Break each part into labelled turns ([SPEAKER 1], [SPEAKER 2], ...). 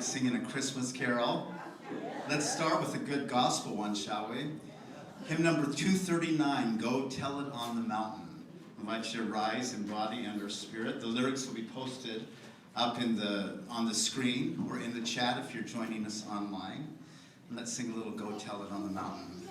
[SPEAKER 1] like singing a Christmas carol? Let's start with a good gospel one, shall we? Hymn number 239, Go Tell It on the Mountain. I invite you to rise in body and or spirit. The lyrics will be posted up on the screen or in the chat if you're joining us online. And let's sing a little Go Tell It on the Mountain.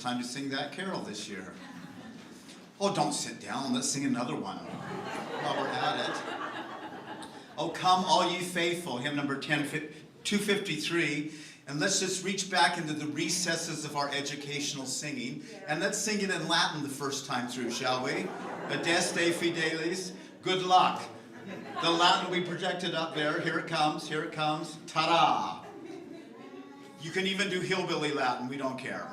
[SPEAKER 1] Time to sing that carol this year. Oh, don't sit down. Let's sing another one while we're at it. Oh, come all ye faithful, hymn number 253. And let's just reach back into the recesses of our educational singing. And let's sing it in Latin the first time through, shall we? Adeste fidelis. Good luck. The Latin we projected up there. Here it comes. Here it comes. Ta-da! You can even do hillbilly Latin. We don't care.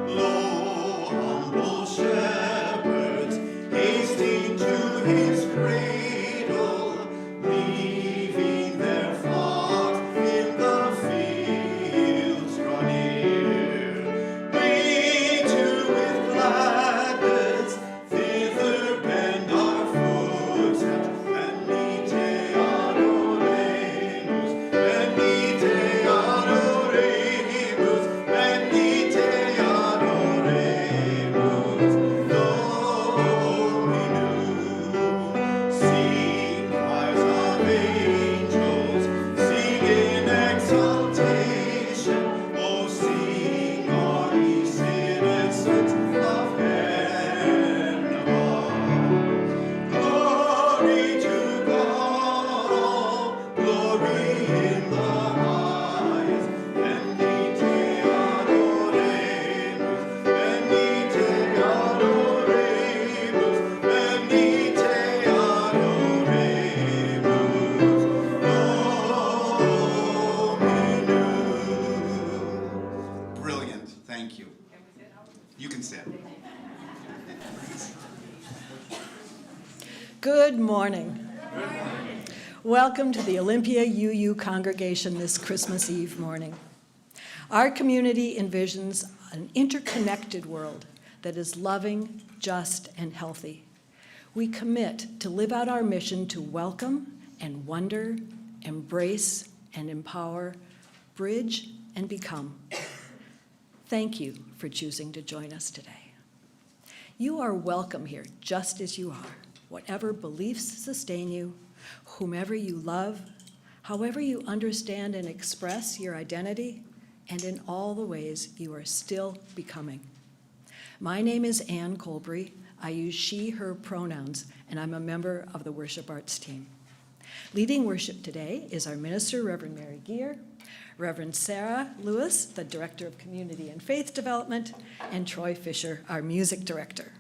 [SPEAKER 2] Lord.
[SPEAKER 1] Thank you. You can sit.
[SPEAKER 2] Good morning. Welcome to the Olympia UU congregation this Christmas Eve morning. Our community envisions an interconnected world that is loving, just, and healthy. We commit to live out our mission to welcome and wonder, embrace and empower, bridge and become. Thank you for choosing to join us today. You are welcome here just as you are, whatever beliefs sustain you, whomever you love, however you understand and express your identity, and in all the ways you are still becoming. My name is Ann Colbury. I use she, her pronouns, and I'm a member of the worship arts team. Leading worship today is our minister, Reverend Mary Geer, Reverend Sara Lewis, the Director of Community and Faith Development, and Troy Fisher, our music director.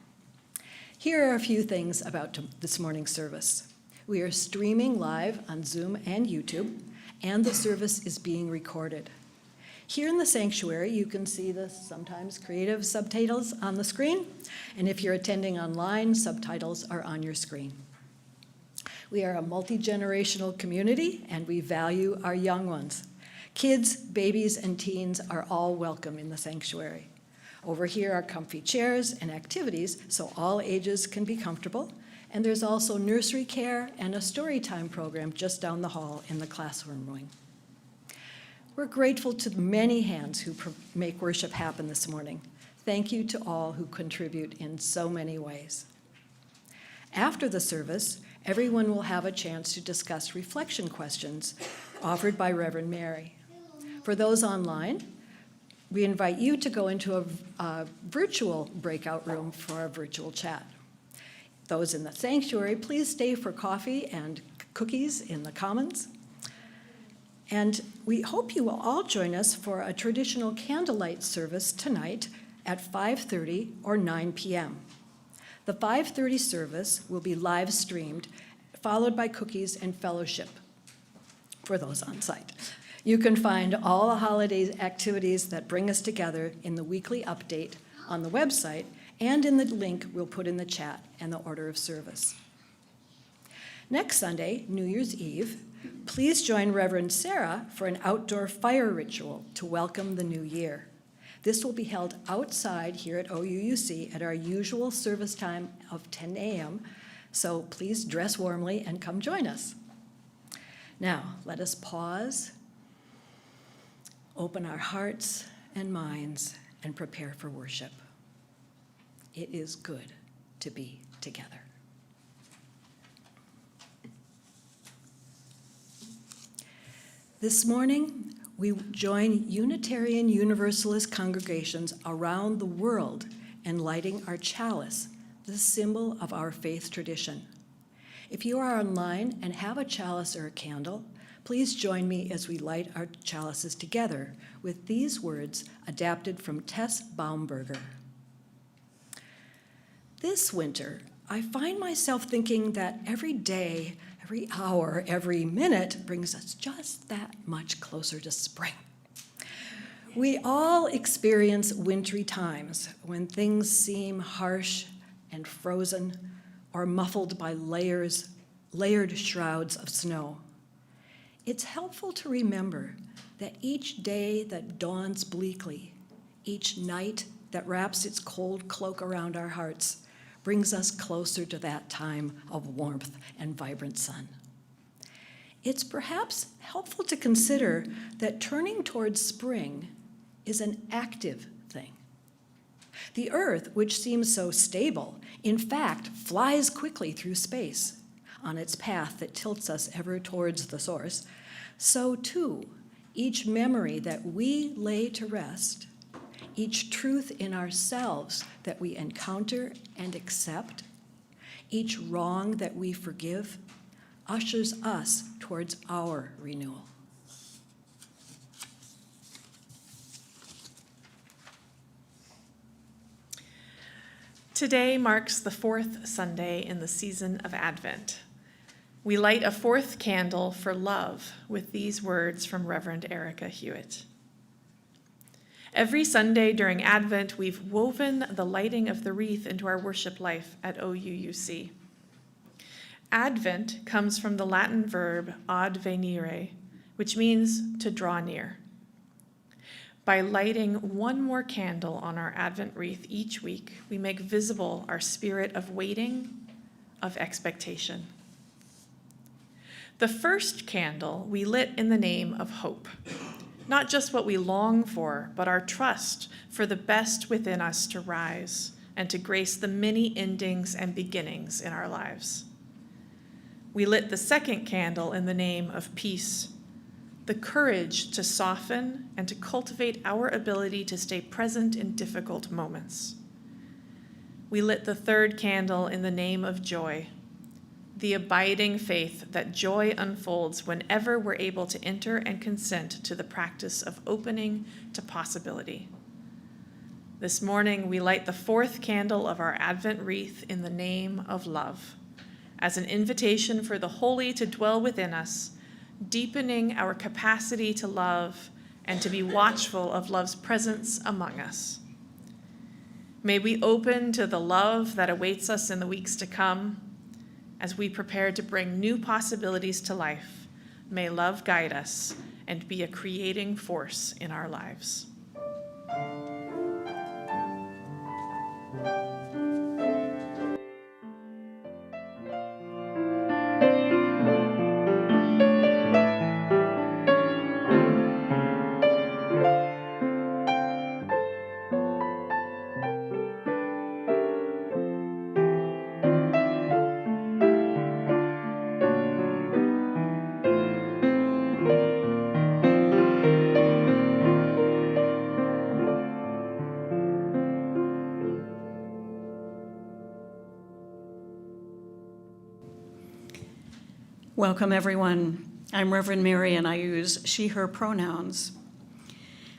[SPEAKER 2] Here are a few things about this morning's service. We are streaming live on Zoom and YouTube, and the service is being recorded. Here in the sanctuary, you can see the sometimes creative subtitles on the screen, and if you're attending online, subtitles are on your screen. We are a multi-generational community, and we value our young ones. Kids, babies, and teens are all welcome in the sanctuary. Over here are comfy chairs and activities so all ages can be comfortable, and there's also nursery care and a story time program just down the hall in the classroom wing. We're grateful to the many hands who make worship happen this morning. Thank you to all who contribute in so many ways. After the service, everyone will have a chance to discuss reflection questions offered by Reverend Mary. For those online, we invite you to go into a virtual breakout room for a virtual chat. Those in the sanctuary, please stay for coffee and cookies in the commons. And we hope you will all join us for a traditional candlelight service tonight at 5:30 or 9 p.m. The 5:30 service will be live streamed, followed by cookies and fellowship for those on site. You can find all the holiday activities that bring us together in the weekly update on the website and in the link we'll put in the chat and the order of service. Next Sunday, New Year's Eve, please join Reverend Sara for an outdoor fire ritual to welcome the new year. This will be held outside here at OUUC at our usual service time of 10 a.m., so please dress warmly and come join us. Now, let us pause, open our hearts and minds, and prepare for worship. It is good to be together. This morning, we join Unitarian Universalist congregations around the world in lighting our chalice, the symbol of our faith tradition. If you are online and have a chalice or a candle, please join me as we light our chalices together with these words adapted from Tess Baumberger. This winter, I find myself thinking that every day, every hour, every minute brings us just that much closer to spring. We all experience wintry times when things seem harsh and frozen or muffled by layered shrouds of snow. It's helpful to remember that each day that dawns bleakly, each night that wraps its cold cloak around our hearts, brings us closer to that time of warmth and vibrant sun. It's perhaps helpful to consider that turning towards spring is an active thing. The Earth, which seems so stable, in fact, flies quickly through space on its path that tilts us ever towards the source. So too, each memory that we lay to rest, each truth in ourselves that we encounter and accept, each wrong that we forgive, ushers us towards our renewal.
[SPEAKER 3] Today marks the fourth Sunday in the season of Advent. We light a fourth candle for love with these words from Reverend Erica Hewitt. Every Sunday during Advent, we've woven the lighting of the wreath into our worship life at OUUC. Advent comes from the Latin verb ad venire, which means to draw near. By lighting one more candle on our Advent wreath each week, we make visible our spirit of waiting, of expectation. The first candle we lit in the name of hope. Not just what we long for, but our trust for the best within us to rise and to grace the many endings and beginnings in our lives. We lit the second candle in the name of peace, the courage to soften and to cultivate our ability to stay present in difficult moments. We lit the third candle in the name of joy, the abiding faith that joy unfolds whenever we're able to enter and consent to the practice of opening to possibility. This morning, we light the fourth candle of our Advent wreath in the name of love, as an invitation for the holy to dwell within us, deepening our capacity to love and to be watchful of love's presence among us. May we open to the love that awaits us in the weeks to come. As we prepare to bring new possibilities to life, may love guide us and be a creating force in our lives.
[SPEAKER 4] Welcome, everyone. I'm Reverend Mary, and I use she, her pronouns.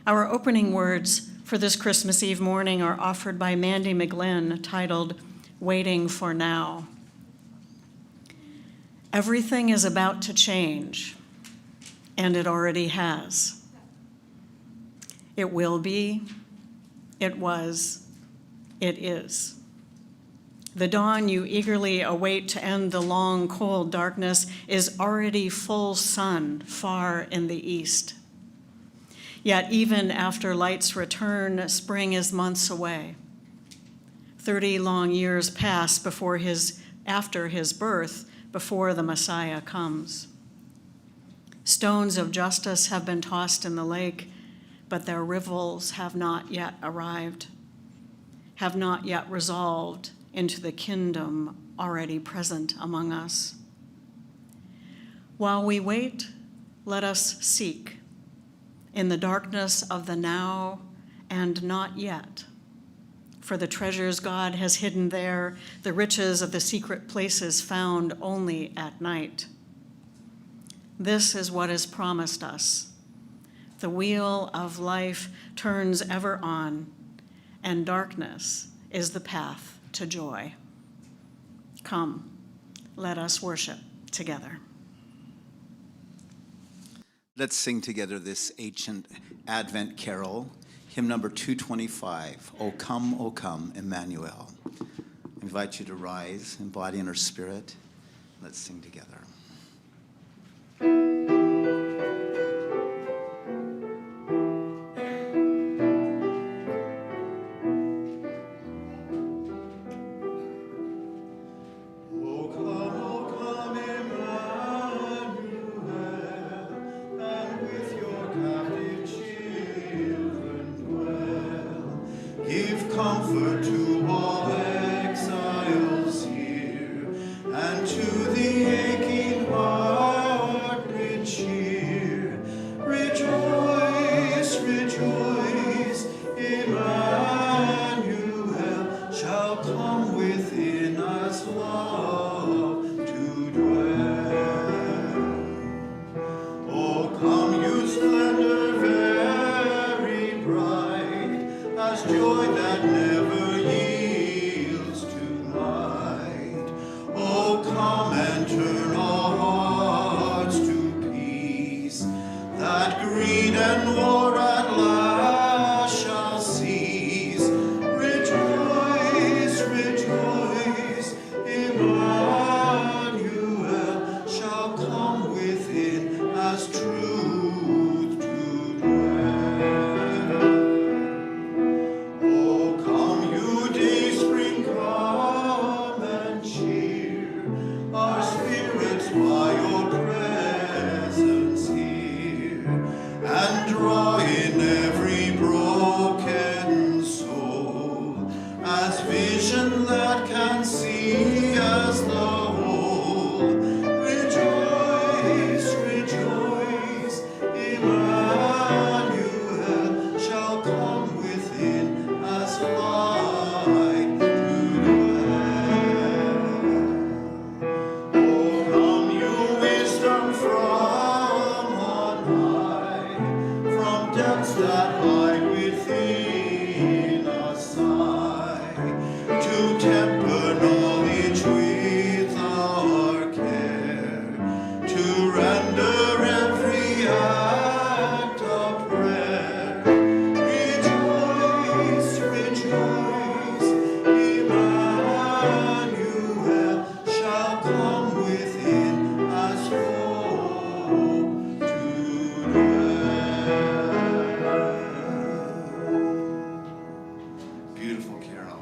[SPEAKER 4] Our opening words for this Christmas Eve morning are offered by Mandy McGlynn, titled, Waiting for Now. Everything is about to change, and it already has. It will be, it was, it is. The dawn you eagerly await to end the long, cold darkness is already full sun far in the east. Yet even after light's return, spring is months away. 30 long years pass after his birth, before the Messiah comes. Stones of justice have been tossed in the lake, but their rivals have not yet arrived, have not yet resolved into the kingdom already present among us. While we wait, let us seek in the darkness of the now and not yet, for the treasures God has hidden there, the riches of the secret places found only at night. This is what is promised us. The wheel of life turns ever on, and darkness is the path to joy. Come, let us worship together.
[SPEAKER 1] Let's sing together this ancient Advent carol, hymn number 225, O Come, Emmanuel. I invite you to rise in body and our spirit. Let's sing together. Comfort to all exiles here, and to the aching heart good cheer. Rejoice, rejoice, Emmanuel shall come within us, love to dwell. Oh, come, you splendor very bright, as joy that never yields to light. Oh, come and turn as vision that can see as the whole. Rejoice, rejoice, Emmanuel shall come within as light to dwell. Oh, come you wisdom from on high, from depths that hide within a sigh, to temper knowledge with our care, to render every act a prayer. Rejoice, rejoice, Emmanuel shall come within as hope to dwell. Beautiful carol.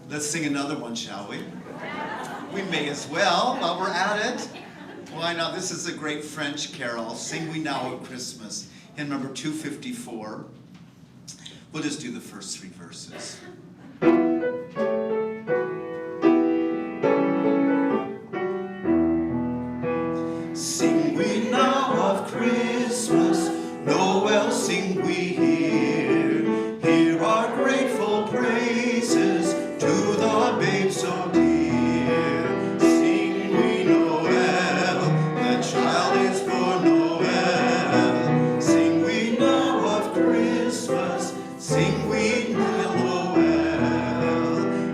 [SPEAKER 1] Let's sing another one, shall we? We may as well while we're at it. Why not? This is a great French carol. Sing We Now at Christmas, hymn number 254. We'll just do the first 3 verses. Sing we now of Christmas, Noel sing we here. Hear our grateful praises to the babe so dear. Sing we Noel, the child is born Noel. Sing we now of Christmas, sing we Noel.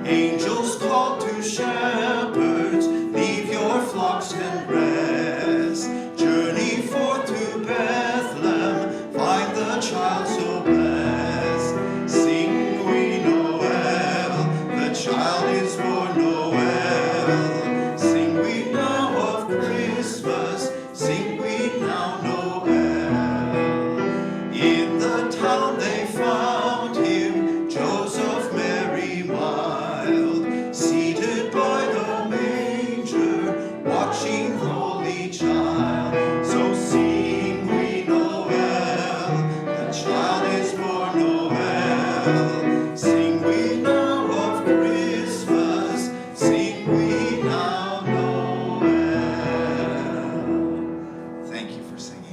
[SPEAKER 1] Angels call to shepherds, leave your flocks and rest. Journey forth to Bethlehem, find the child so blessed. Sing we Noel, the child is born Noel. Sing we now of Christmas, sing we now Noel. In the town they found him, Joseph, Mary mild, seated by the manger, watching the Holy Child. So sing we Noel, the child is born Noel. Sing we now of Christmas, sing we now Noel. Thank you for singing.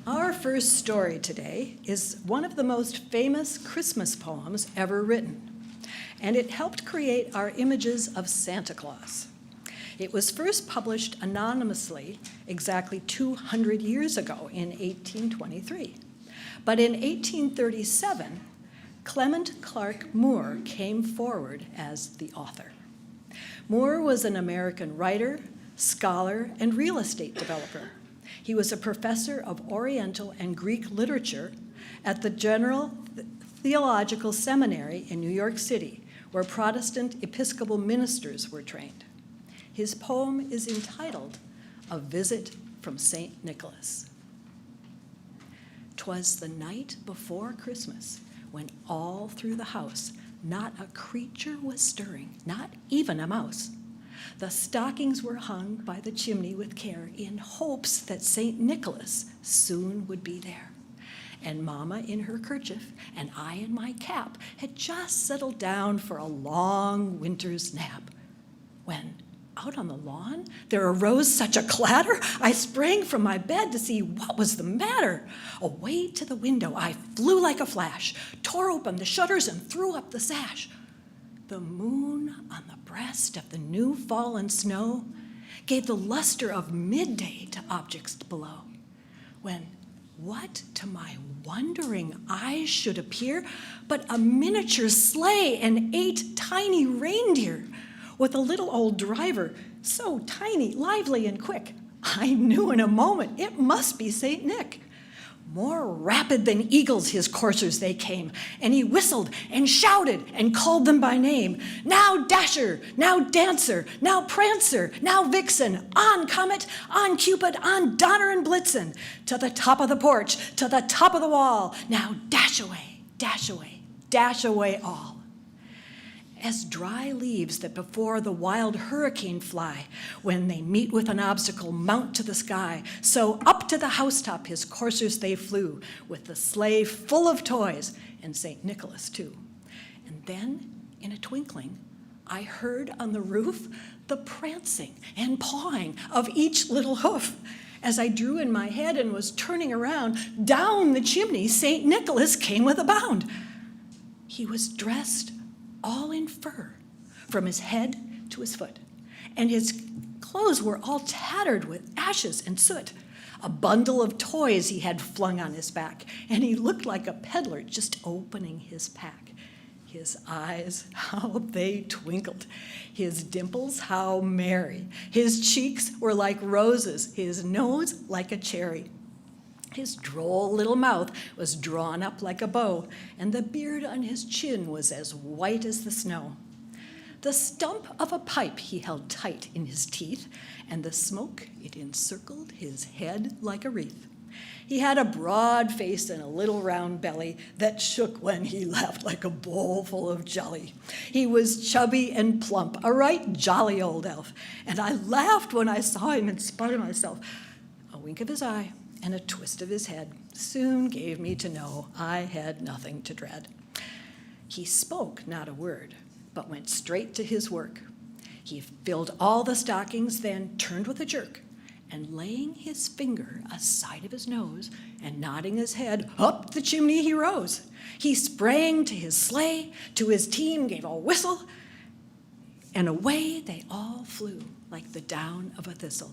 [SPEAKER 2] Our first story today is one of the most famous Christmas poems ever written, and it helped create our images of Santa Claus. It was first published anonymously exactly 200 years ago in 1823. But in 1837, Clement Clark Moore came forward as the author. Moore was an American writer, scholar, and real estate developer. He was a professor of Oriental and Greek literature at the General Theological Seminary in New York City, where Protestant Episcopal ministers were trained. His poem is entitled A Visit from St. Nicholas. 'Twas the night before Christmas, when all through the house not a creature was stirring, not even a mouse. The stockings were hung by the chimney with care in hopes that St. Nicholas soon would be there. And Mama in her kerchief and I in my cap had just settled down for a long winter's nap. When out on the lawn there arose such a clatter, I sprang from my bed to see what was the matter. Away to the window I flew like a flash, tore open the shutters and threw up the sash. The moon on the breast of the new fallen snow gave the luster of midday to objects below, when what to my wondering eyes should appear but a miniature sleigh and 8 tiny reindeer, with a little old driver, so tiny, lively, and quick. I knew in a moment it must be St. Nick. More rapid than eagles his coursers they came, and he whistled and shouted and called them by name. Now Dasher, now Dancer, now Prancer, now Vixen, on Comet, on Cupid, on Donner and Blitzen, to the top of the porch, to the top of the wall. Now dash away all. as dry leaves that before the wild hurricane fly, when they meet with an obstacle, mount to the sky. So up to the housetop his coursers they flew, with the sleigh full of toys, and St. Nicholas too. And then, in a twinkling, I heard on the roof the prancing and pawing of each little hoof. As I drew in my head and was turning around, down the chimney St. Nicholas came with a bound. He was dressed all in fur, from his head to his foot, and his clothes were all tattered with ashes and soot. A bundle of toys he had flung on his back, and he looked like a peddler just opening his pack. His eyes, how they twinkled. His dimples, how merry. His cheeks were like roses, his nose like a cherry. His droll little mouth was drawn up like a bow, and the beard on his chin was as white as the snow. The stump of a pipe he held tight in his teeth, and the smoke, it encircled his head like a wreath. He had a broad face and a little round belly that shook when he laughed like a bowl full of jelly. He was chubby and plump, a right jolly old elf, and I laughed when I saw him in spite of myself. A wink of his eye and a twist of his head soon gave me to know I had nothing to dread. He spoke not a word, but went straight to his work. He filled all the stockings, then turned with a jerk, and laying his finger aside of his nose and nodding his head, up the chimney he rose. He sprang to his sleigh, to his team gave a whistle, and away they all flew like the down of a thistle.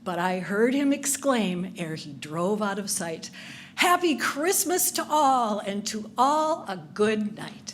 [SPEAKER 2] But I heard him exclaim ere he drove out of sight, "Happy Christmas to all, and to all a good night."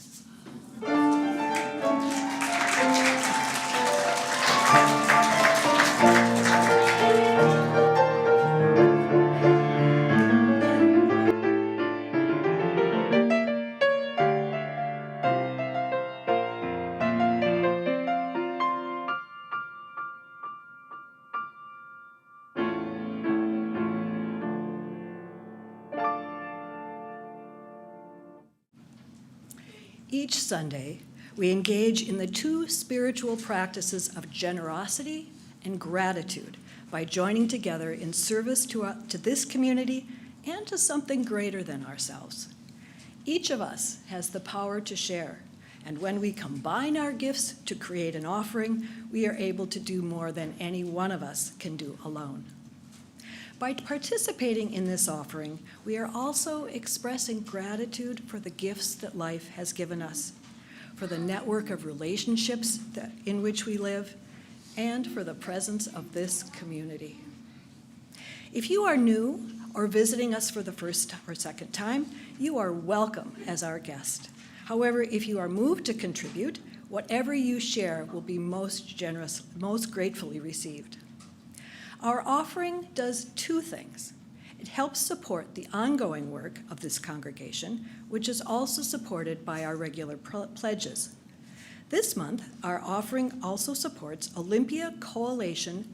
[SPEAKER 2] Each Sunday, we engage in the two spiritual practices of generosity and gratitude by joining together in service to this community and to something greater than ourselves. Each of us has the power to share, and when we combine our gifts to create an offering, we are able to do more than any one of us can do alone. By participating in this offering, we are also expressing gratitude for the gifts that life has given us, for the network of relationships in which we live, and for the presence of this community. If you are new or visiting us for the first or second time, you are welcome as our guest. However, if you are moved to contribute, whatever you share will be most generous, most gratefully received. Our offering does two things. It helps support the ongoing work of this congregation, which is also supported by our regular pledges. This month, our offering also supports Olympia Coalition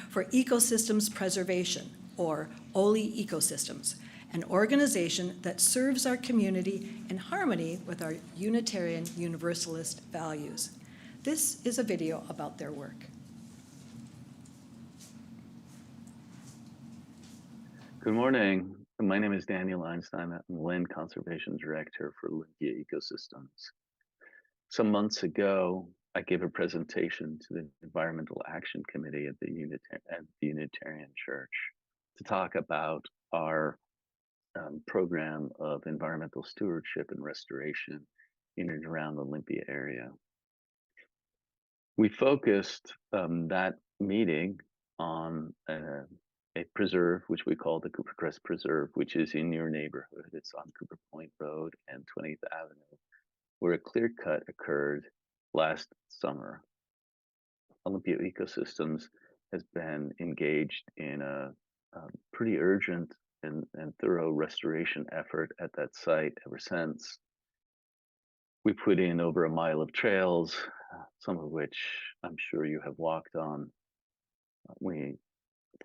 [SPEAKER 2] for Ecosystems Preservation, or OLI Ecosystems, an organization that serves our community in harmony with our Unitarian Universalist values. This is a video about their work.
[SPEAKER 5] Good morning. My name is Daniel Einstein. I'm the Land Conservation Director for Olympia Ecosystems. Some months ago, I gave a presentation to the Environmental Action Committee at the Unitarian Church to talk about our program of environmental stewardship and restoration in and around the Olympia area. We focused that meeting on a preserve, which we call the Cooper Crest Preserve, which is in your neighborhood. It's on Cooper Point Road and 20th Avenue, where a clear cut occurred last summer. Olympia Ecosystems has been engaged in a pretty urgent and thorough restoration effort at that site ever since. We put in over a mile of trails, some of which I'm sure you have walked on. We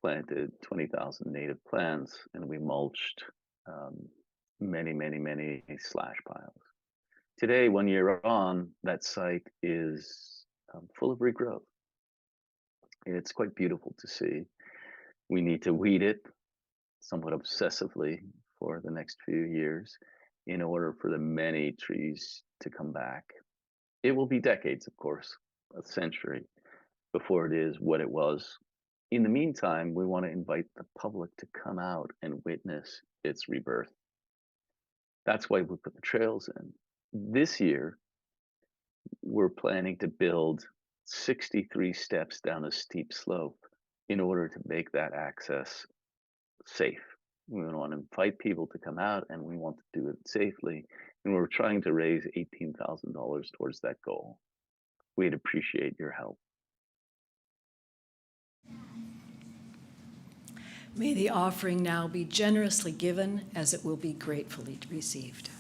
[SPEAKER 5] planted 20,000 native plants, and we mulched many slash piles. Today, 1 year on, that site is full of regrowth. It's quite beautiful to see. We need to weed it somewhat obsessively for the next few years in order for the many trees to come back. It will be decades, of course, a century before it is what it was. In the meantime, we want to invite the public to come out and witness its rebirth. That's why we put the trails in. This year, we're planning to build 63 steps down a steep slope in order to make that access safe. We want to invite people to come out and we want to do it safely. And we're trying to raise $18,000 towards that goal. We'd appreciate your help.
[SPEAKER 2] May the offering now be generously given as it will be gratefully received.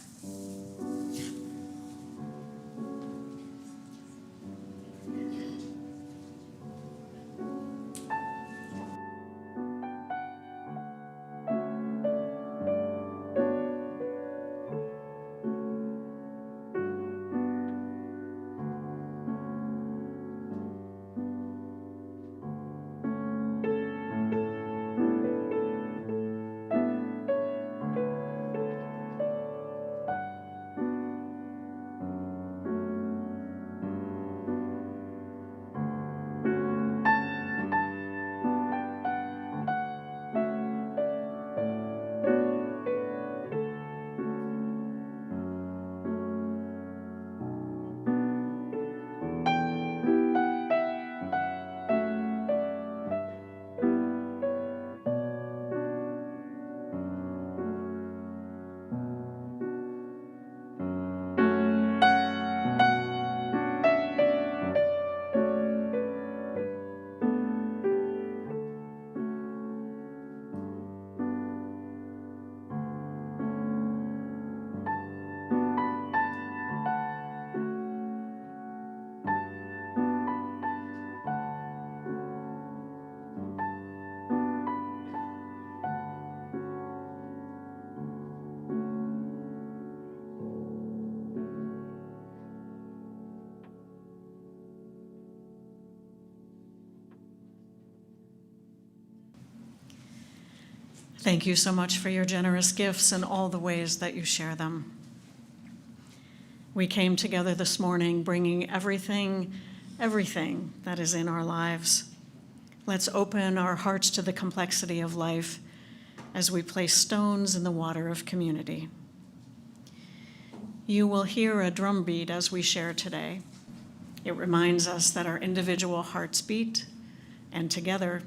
[SPEAKER 4] Thank you so much for your generous gifts and all the ways that you share them. We came together this morning bringing everything that is in our lives. Let's open our hearts to the complexity of life as we place stones in the water of community. You will hear a drumbeat as we share today. It reminds us that our individual hearts beat, and together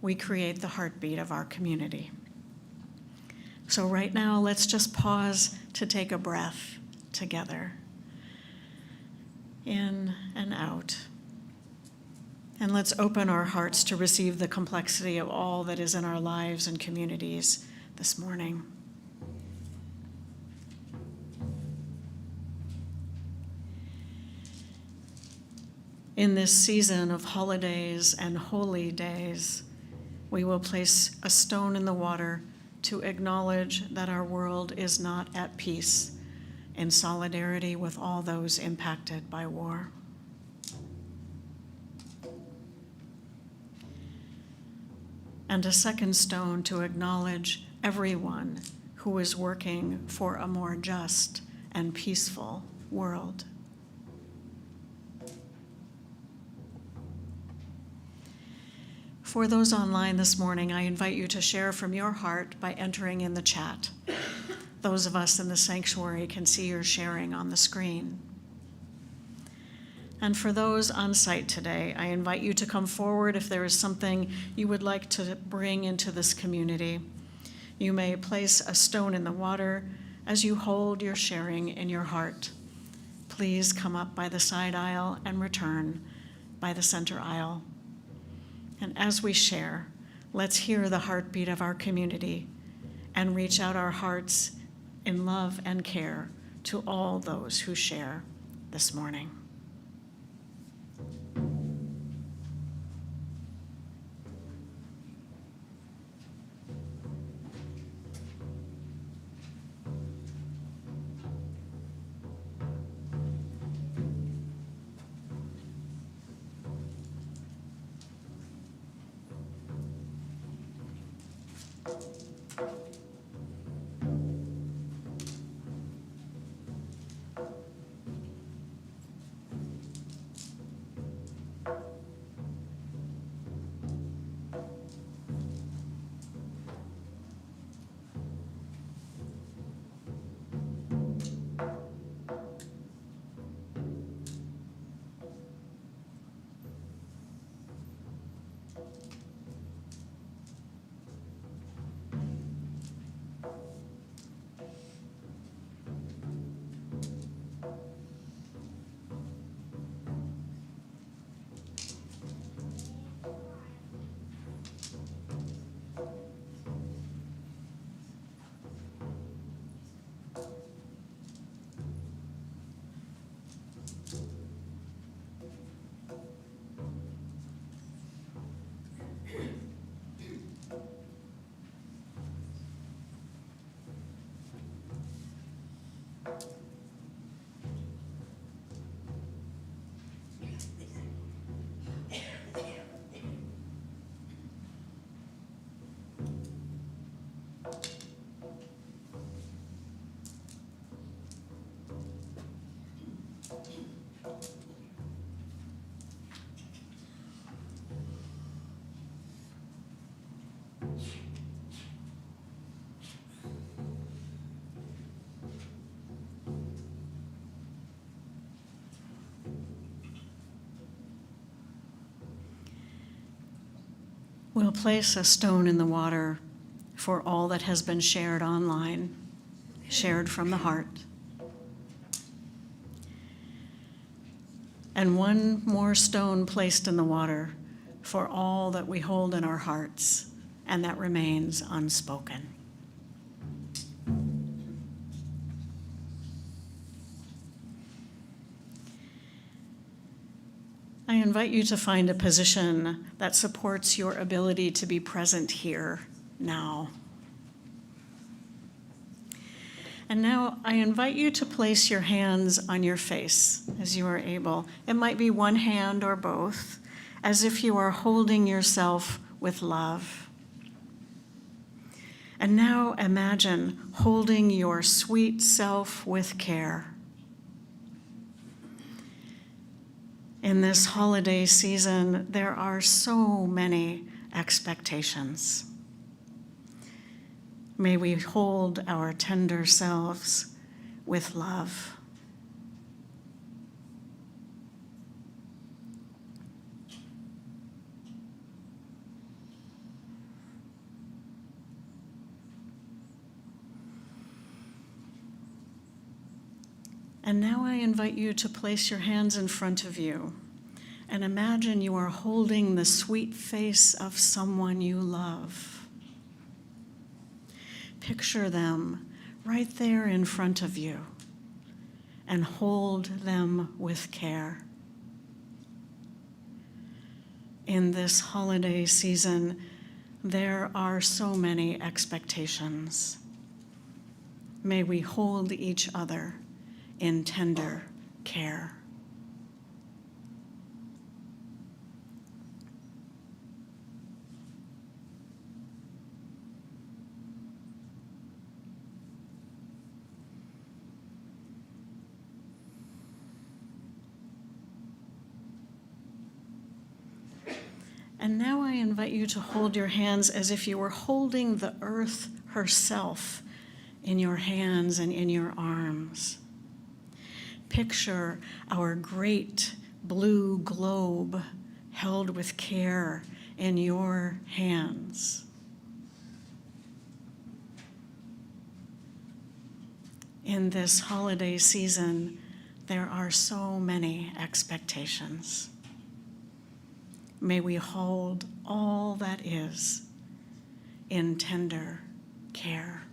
[SPEAKER 4] we create the heartbeat of our community. So right now, let's just pause to take a breath together. In and out. And let's open our hearts to receive the complexity of all that is in our lives and communities this morning. In this season of holidays and holy days, we will place a stone in the water to acknowledge that our world is not at peace, in solidarity with all those impacted by war. And a second stone to acknowledge everyone who is working for a more just and peaceful world. For those online this morning, I invite you to share from your heart by entering in the chat. Those of us in the sanctuary can see your sharing on the screen. And for those on site today, I invite you to come forward if there is something you would like to bring into this community. You may place a stone in the water as you hold your sharing in your heart. Please come up by the side aisle and return by the center aisle. And as we share, let's hear the heartbeat of our community and reach out our hearts in love and care to all those who share this morning. We'll place a stone in the water for all that has been shared online, shared from the heart. And one more stone placed in the water for all that we hold in our hearts and that remains unspoken. I invite you to find a position that supports your ability to be present here, now. And now I invite you to place your hands on your face as you are able. It might be one hand or both, as if you are holding yourself with love. And now imagine holding your sweet self with care. In this holiday season, there are so many expectations. May we hold our tender selves with love. And now I invite you to place your hands in front of you and imagine you are holding the sweet face of someone you love. Picture them right there in front of you and hold them with care. In this holiday season, there are so many expectations. May we hold each other in tender care. And now I invite you to hold your hands as if you were holding the earth herself in your hands and in your arms. Picture our great blue globe held with care in your hands. In this holiday season, there are so many expectations. May we hold all that is in tender care.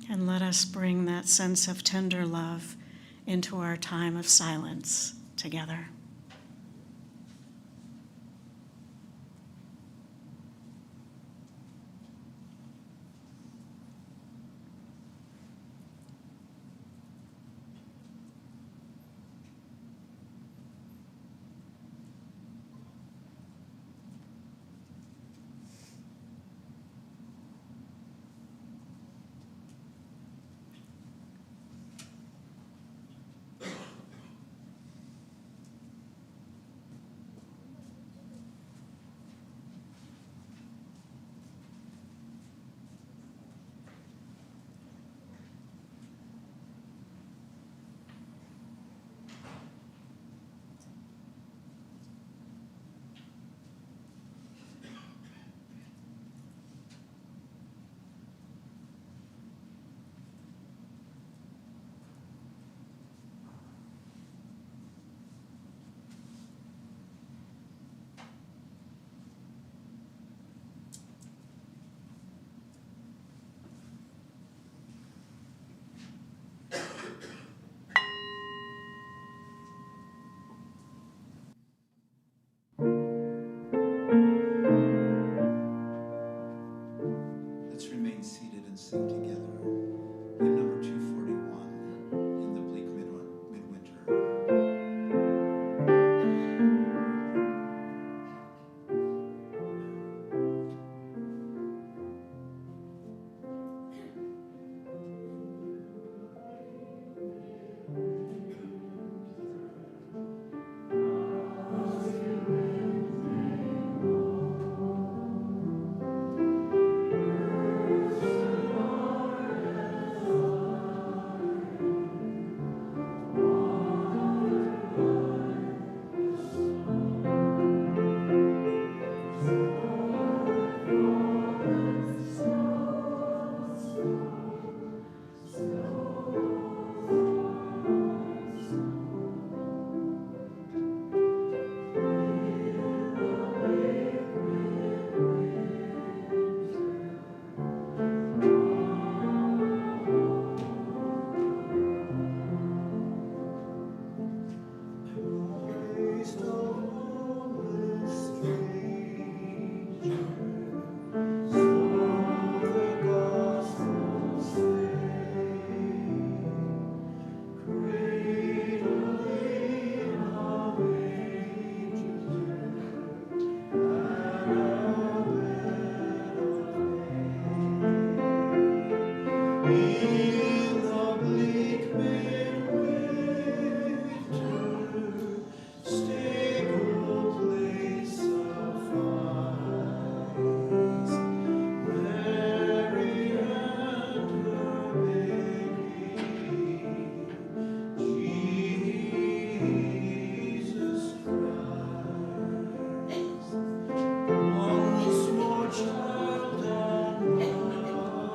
[SPEAKER 4] And let us bring that sense of tender love into our time of silence together.
[SPEAKER 6] In the bleak midwinter, stable place of ice, Mary and her baby, Jesus Christ. Once more child and mother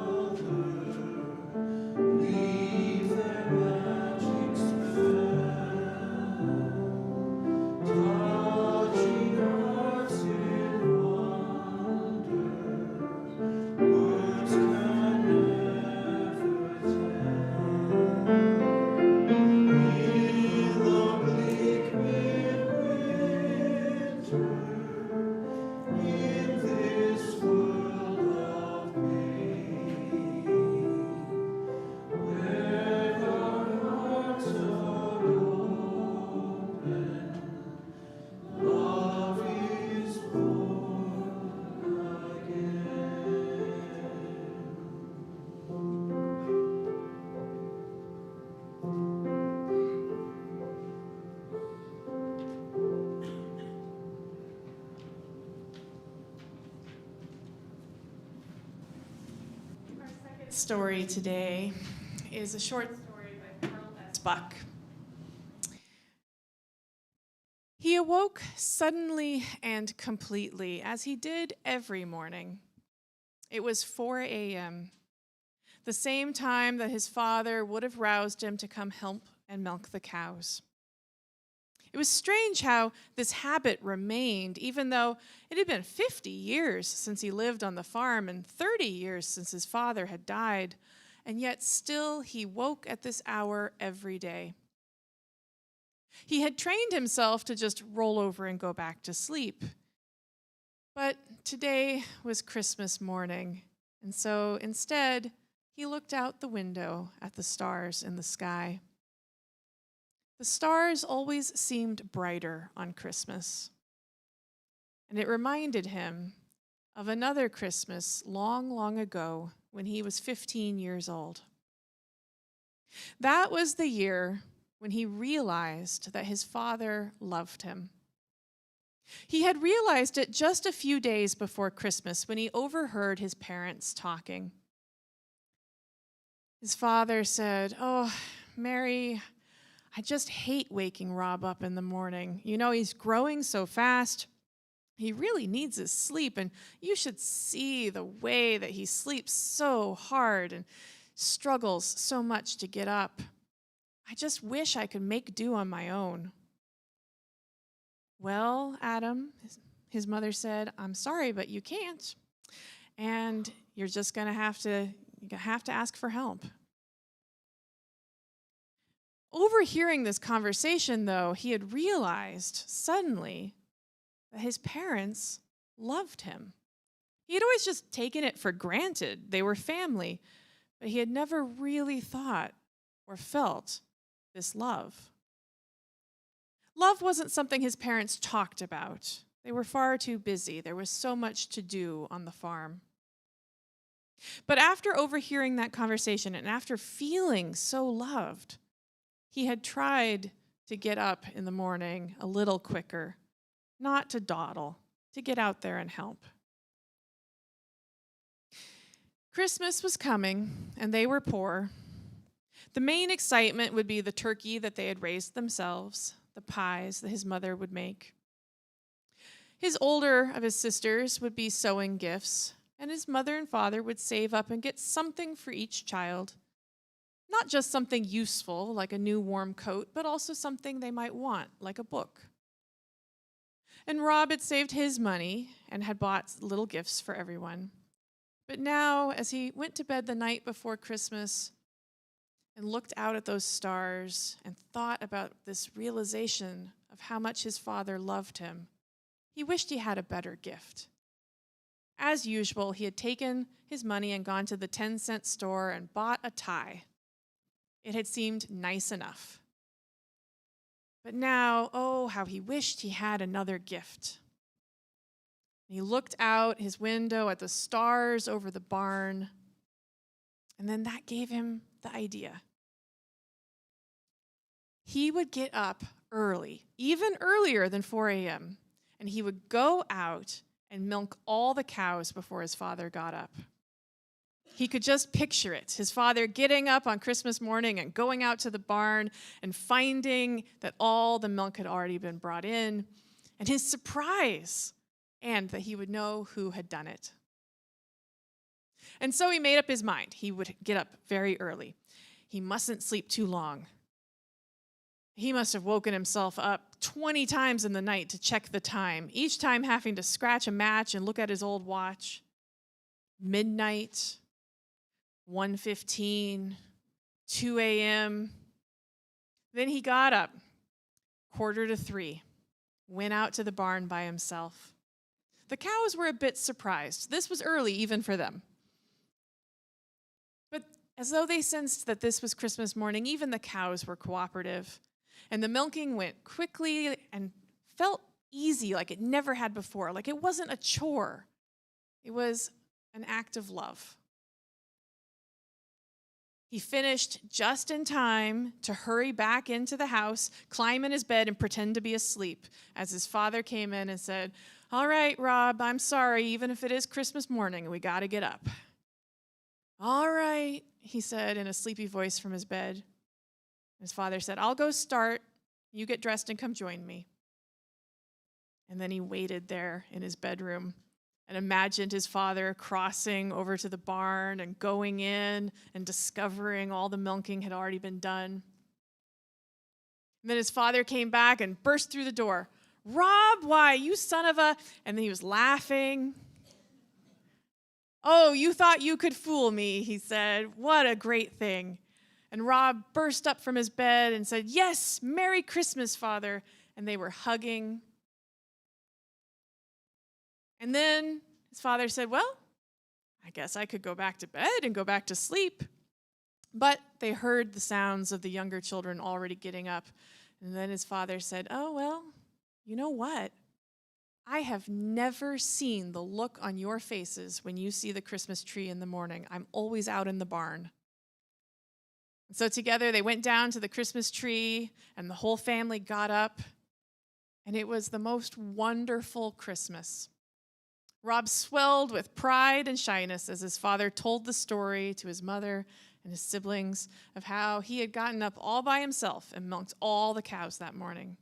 [SPEAKER 6] leave their magic spell, touching hearts in wonder, words can never tell. In the bleak midwinter, in this world of pain, where our hearts are open, love is born again.
[SPEAKER 3] Story today is a short story by Carl S. Buck. He awoke suddenly and completely, as he did every morning. It was 4 a.m., the same time that his father would have roused him to come help and milk the cows. It was strange how this habit remained, even though it had been 50 years since he lived on the farm and 30 years since his father had died, and yet still he woke at this hour every day. He had trained himself to just roll over and go back to sleep. But today was Christmas morning, and so instead, he looked out the window at the stars in the sky. The stars always seemed brighter on Christmas, and it reminded him of another Christmas long, long ago when he was 15 years old. That was the year when he realized that his father loved him. He had realized it just a few days before Christmas when he overheard his parents talking. His father said, "Oh, Mary, I just hate waking Rob up in the morning. You know, he's growing so fast. He really needs his sleep, and you should see the way that he sleeps so hard and struggles so much to get up. I just wish I could make do on my own." "Well, Adam," his mother said, "I'm sorry, but you can't. And you're just going to have to ask for help." Overhearing this conversation, though, he had realized suddenly that his parents loved him. He had always just taken it for granted. They were family, but he had never really thought or felt this love. Love wasn't something his parents talked about. They were far too busy. There was so much to do on the farm. But after overhearing that conversation and after feeling so loved, he had tried to get up in the morning a little quicker, not to dawdle, to get out there and help. Christmas was coming, and they were poor. The main excitement would be the turkey that they had raised themselves, the pies that his mother would make. His older of his sisters would be sewing gifts, and his mother and father would save up and get something for each child. Not just something useful, like a new warm coat, but also something they might want, like a book. And Rob had saved his money and had bought little gifts for everyone. But now, as he went to bed the night before Christmas and looked out at those stars and thought about this realization of how much his father loved him, he wished he had a better gift. As usual, he had taken his money and gone to the 10-cent store and bought a tie. It had seemed nice enough. But now, oh, how he wished he had another gift. He looked out his window at the stars over the barn, And then that gave him the idea. He would get up early, even earlier than 4 a.m., and he would go out and milk all the cows before his father got up. He could just picture it, his father getting up on Christmas morning and going out to the barn and finding that all the milk had already been brought in, and his surprise, and that he would know who had done it. And so he made up his mind. He would get up very early. He mustn't sleep too long. He must have woken himself up 20 times in the night to check the time, each time having to scratch a match and look at his old watch. Midnight, 1:15, 2 a.m. Then he got up, 2:45, went out to the barn by himself. The cows were a bit surprised. This was early even for them. But as though they sensed that this was Christmas morning, even the cows were cooperative. And the milking went quickly and felt easy like it never had before, like it wasn't a chore. It was an act of love. He finished just in time to hurry back into the house, climb in his bed, and pretend to be asleep as his father came in and said, "All right, Rob, I'm sorry, even if it is Christmas morning, we got to get up." "All right," he said in a sleepy voice from his bed. His father said, "I'll go start. You get dressed and come join me." And then he waited there in his bedroom and imagined his father crossing over to the barn and going in and discovering all the milking had already been done. And then his father came back and burst through the door. "Rob, why, you son of a..." And then he was laughing. "Oh, you thought you could fool me," he said. "What a great thing." And Rob burst up from his bed and said, "Yes, Merry Christmas, Father." And they were hugging. And then his father said, "Well, I guess I could go back to bed and go back to sleep." But they heard the sounds of the younger children already getting up. And then his father said, "Oh, well, you know what? I have never seen the look on your faces when you see the Christmas tree in the morning. I'm always out in the barn." And so together they went down to the Christmas tree, and the whole family got up, and it was the most wonderful Christmas. Rob swelled with pride and shyness as his father told the story to his mother and his siblings of how he had gotten up all by himself and milked all the cows that morning.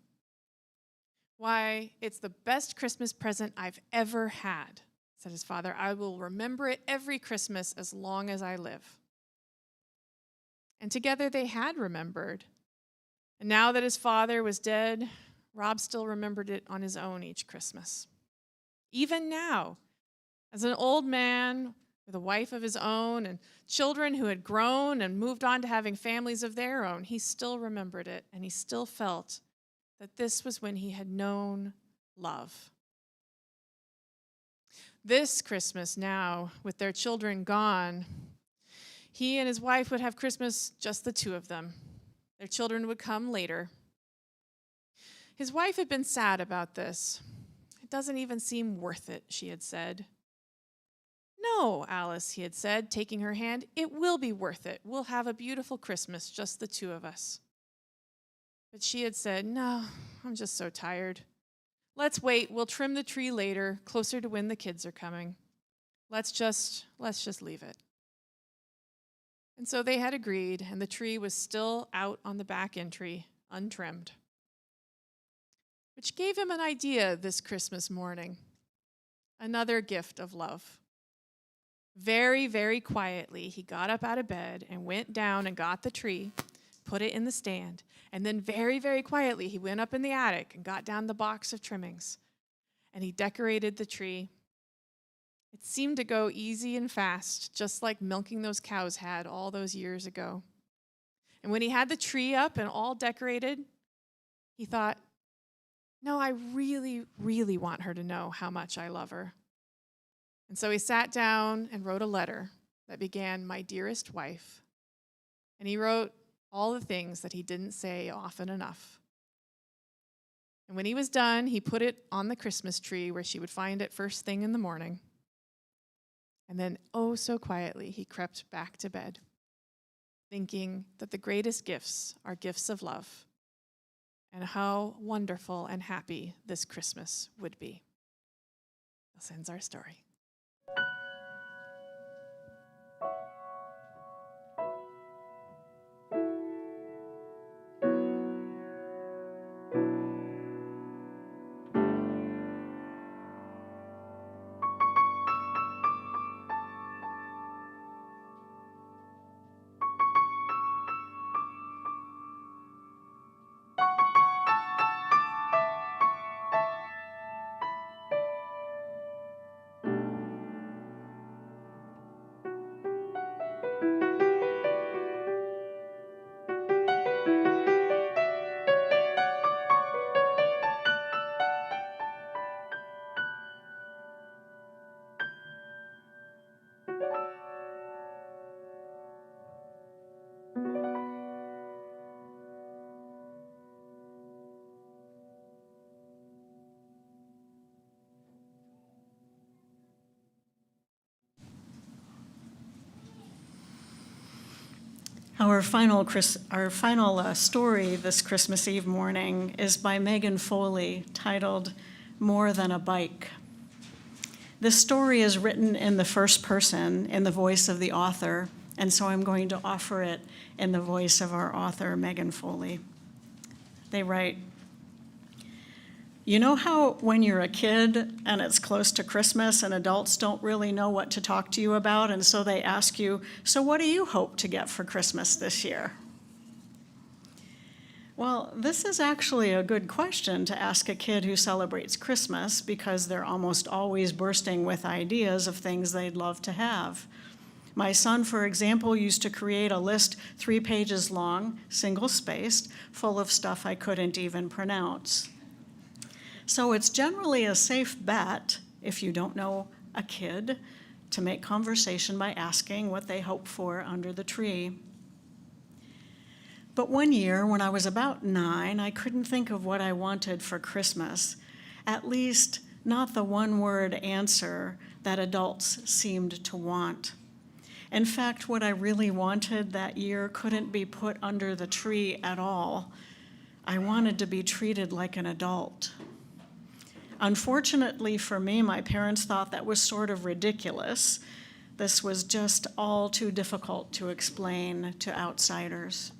[SPEAKER 3] "Why, it's the best Christmas present I've ever had," said his father. "I will remember it every Christmas as long as I live." And together they had remembered. And now that his father was dead, Rob still remembered it on his own each Christmas. Even now, as an old man with a wife of his own and children who had grown and moved on to having families of their own, he still remembered it, and he still felt that this was when he had known love. This Christmas now, with their children gone, he and his wife would have Christmas, just the two of them. Their children would come later. His wife had been sad about this. "It doesn't even seem worth it," she had said. "No, Alice," he had said, taking her hand, "it will be worth it. We'll have a beautiful Christmas, just the two of us." But she had said, "No, I'm just so tired. Let's wait. We'll trim the tree later, closer to when the kids are coming. Let's just leave it." And so they had agreed, and the tree was still out on the back entry, untrimmed. Which gave him an idea this Christmas morning. Another gift of love. Very, very quietly, he got up out of bed and went down and got the tree, put it in the stand, and then very, very quietly, he went up in the attic and got down the box of trimmings, and he decorated the tree. It seemed to go easy and fast, just like milking those cows had all those years ago. And when he had the tree up and all decorated, he thought, "No, I really, really want her to know how much I love her." And so he sat down and wrote a letter that began, "My dearest wife." And he wrote all the things that he didn't say often enough. And when he was done, he put it on the Christmas tree where she would find it first thing in the morning. And then, oh so quietly, he crept back to bed, thinking that the greatest gifts are gifts of love, and how wonderful and happy this Christmas would be. This ends our story.
[SPEAKER 4] Our final story this Christmas Eve morning is by Megan Foley, titled More Than a Bike. This story is written in the first person, in the voice of the author, and so I'm going to offer it in the voice of our author, Megan Foley. They write, "You know how when you're a kid and it's close to Christmas and adults don't really know what to talk to you about, and so they ask you, so what do you hope to get for Christmas this year?" Well, this is actually a good question to ask a kid who celebrates Christmas, because they're almost always bursting with ideas of things they'd love to have. My son, for example, used to create a list 3 pages long, single-spaced, full of stuff I couldn't even pronounce. So it's generally a safe bet, if you don't know a kid, to make conversation by asking what they hope for under the tree. But one year, when I was about 9, I couldn't think of what I wanted for Christmas, at least not the one-word answer that adults seemed to want. In fact, what I really wanted that year couldn't be put under the tree at all. I wanted to be treated like an adult. Unfortunately for me, my parents thought that was sort of ridiculous. This was just all too difficult to explain to outsiders.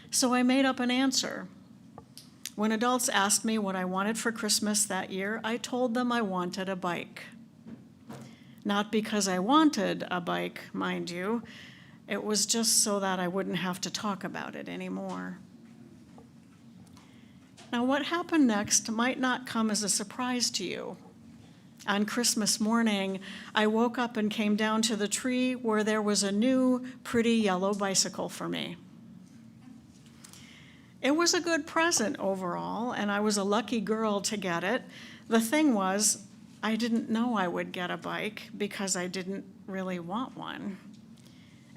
[SPEAKER 4] So I made up an answer. When adults asked me what I wanted for Christmas that year, I told them I wanted a bike. Not because I wanted a bike, mind you. It was just so that I wouldn't have to talk about it anymore. Now, what happened next might not come as a surprise to you. On Christmas morning, I woke up and came down to the tree where there was a new, pretty yellow bicycle for me. It was a good present overall, and I was a lucky girl to get it. The thing was, I didn't know I would get a bike because I didn't really want one.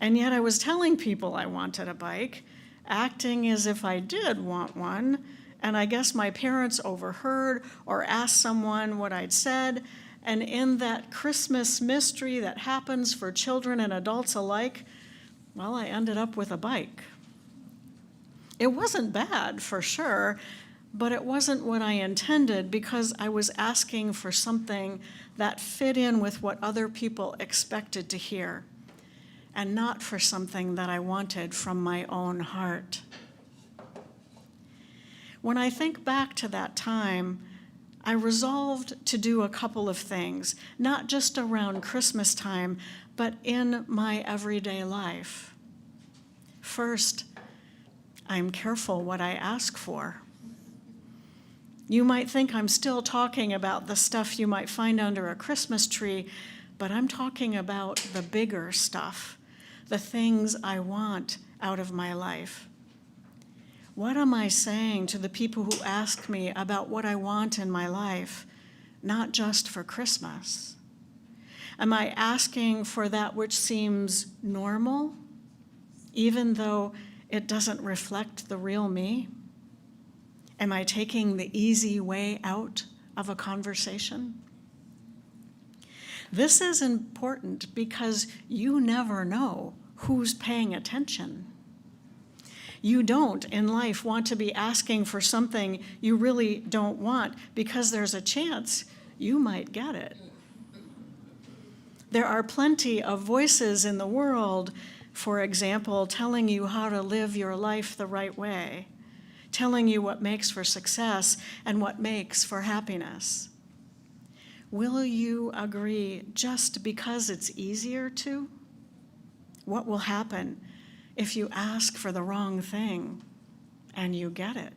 [SPEAKER 4] And yet I was telling people I wanted a bike, acting as if I did want one, and I guess my parents overheard or asked someone what I'd said, and in that Christmas mystery that happens for children and adults alike, well, I ended up with a bike. It wasn't bad, for sure, but it wasn't what I intended, because I was asking for something that fit in with what other people expected to hear, and not for something that I wanted from my own heart. When I think back to that time, I resolved to do a couple of things, not just around Christmas time, but in my everyday life. First, I'm careful what I ask for. You might think I'm still talking about the stuff you might find under a Christmas tree, but I'm talking about the bigger stuff, the things I want out of my life. What am I saying to the people who ask me about what I want in my life, not just for Christmas? Am I asking for that which seems normal, even though it doesn't reflect the real me? Am I taking the easy way out of a conversation? This is important because you never know who's paying attention. You don't in life want to be asking for something you really don't want because there's a chance you might get it. There are plenty of voices in the world, for example, telling you how to live your life the right way, telling you what makes for success and what makes for happiness. Will you agree just because it's easier to? What will happen if you ask for the wrong thing and you get it?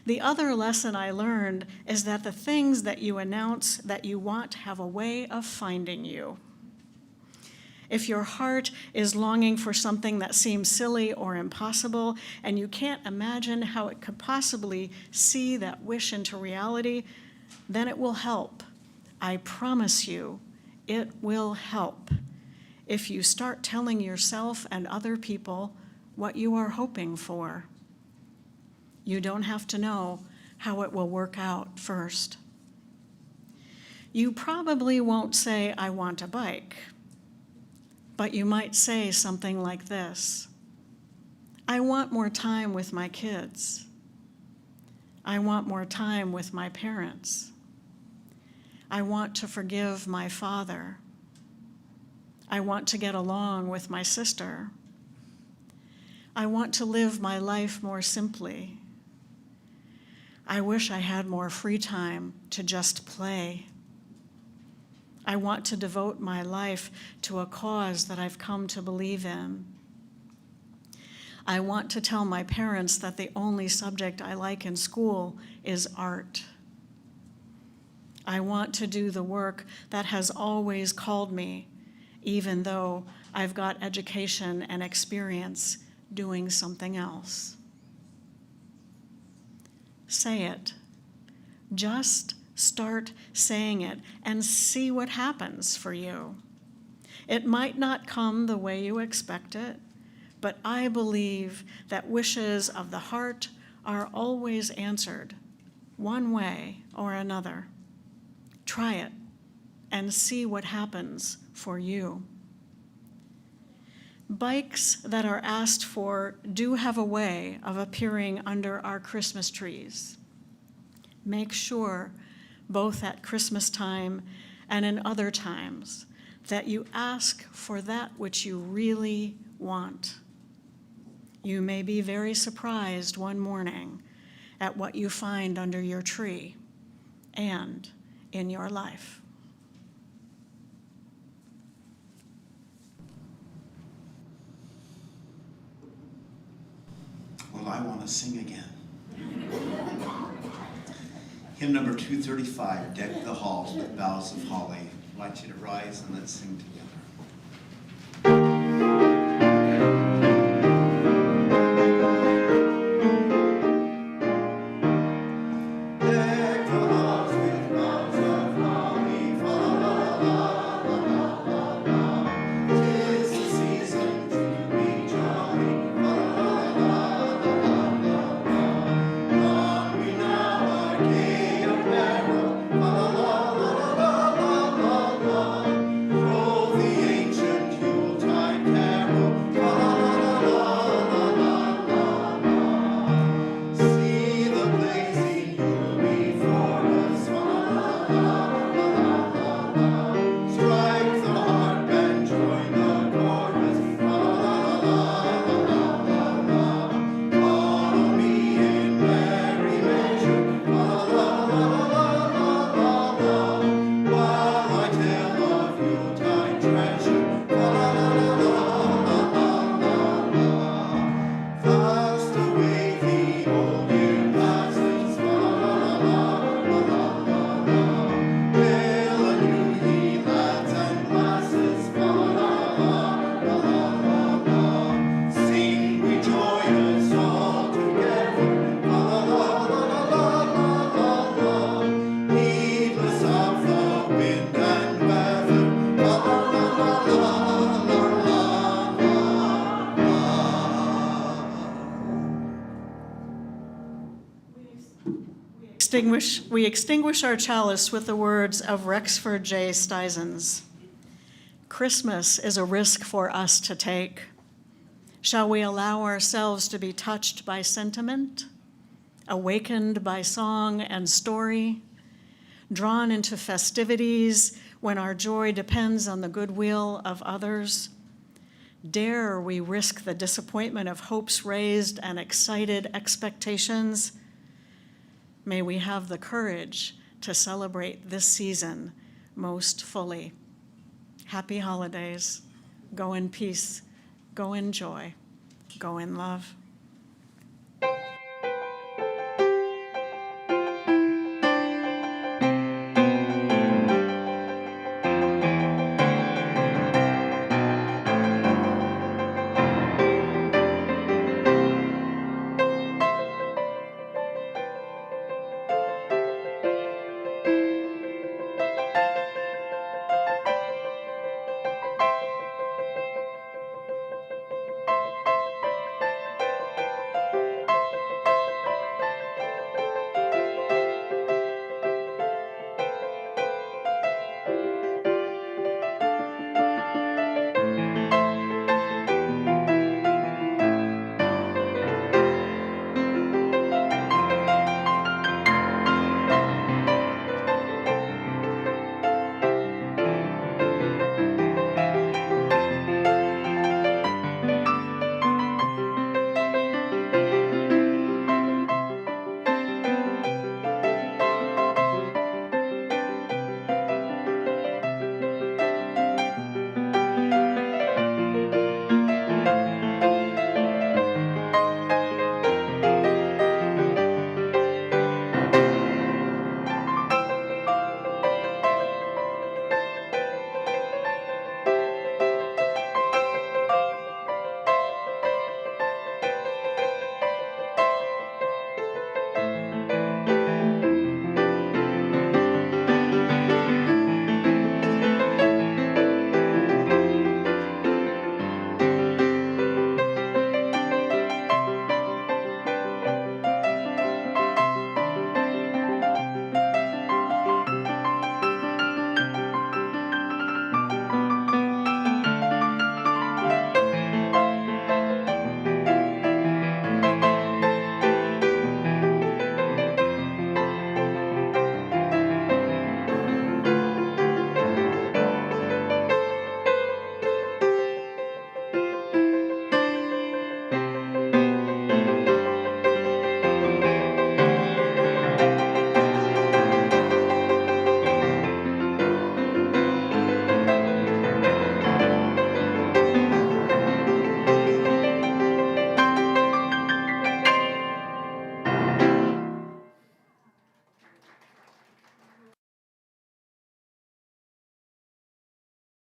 [SPEAKER 4] The other lesson I learned is that the things that you announce that you want have a way of finding you. If your heart is longing for something that seems silly or impossible, and you can't imagine how it could possibly see that wish into reality, then it will help. I promise you, it will help if you start telling yourself and other people what you are hoping for. You don't have to know how it will work out first. You probably won't say, I want a bike, but you might say something like this: I want more time with my kids. I want more time with my parents. I want to forgive my father. I want to get along with my sister. I want to live my life more simply. I wish I had more free time to just play. I want to devote my life to a cause that I've come to believe in. I want to tell my parents that the only subject I like in school is art. I want to do the work that has always called me, even though I've got education and experience doing something else. Say it. Just start saying it and see what happens for you. It might not come the way you expect it, but I believe that wishes of the heart are always answered, one way or another. Try it and see what happens for you. Bikes that are asked for do have a way of appearing under our Christmas trees. Make sure, both at Christmas time and in other times, that you ask for that which you really want. You may be very surprised one morning at what you find under your tree and in your life.
[SPEAKER 1] Well, I want to sing again. Hymn number 235, Deck the Halls with Boughs of Holly. I'd like you to rise and let's sing together. Deck the halls with boughs of holly, fa la la la la la la. 'Tis the season to be jolly, fa la la la la la. Come we now are gay apparel, fa la la la la la la la. Throw the
[SPEAKER 4] extinguish our chalice with the words of Rexford J. Stizens. Christmas is a risk for us to take. Shall we allow ourselves to be touched by sentiment, awakened by song and story, drawn into festivities when our joy depends on the goodwill of others? Dare we risk the disappointment of hopes raised and excited expectations? May we have the courage to celebrate this season most fully. Happy holidays. Go in peace. Go in joy. Go in love.